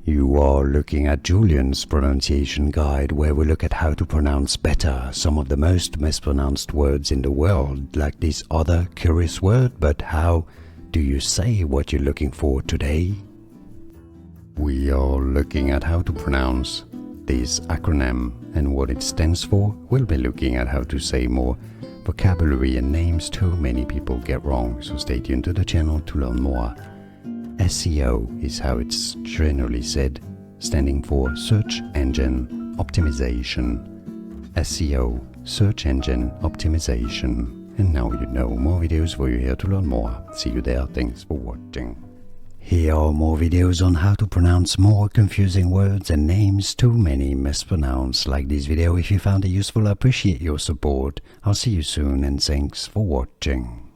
You are looking at Julian's pronunciation guide, where we look at how to pronounce better some of the most mispronounced words in the world, like this other curious word, but how do you say what you're looking for today? We are looking at how to pronounce this acronym and what it stands for. We'll be looking at how to say more vocabulary and names too many people get wrong, so stay tuned to the channel to learn more. SEO is how it's generally said, standing for Search Engine Optimization. SEO, Search Engine Optimization. And now you know, more videos for you here to learn more. See you there, thanks for watching. Here are more videos on how to pronounce more confusing words and names too many mispronounced. Like this video if you found it useful. I appreciate your support. I'll see you soon and thanks for watching.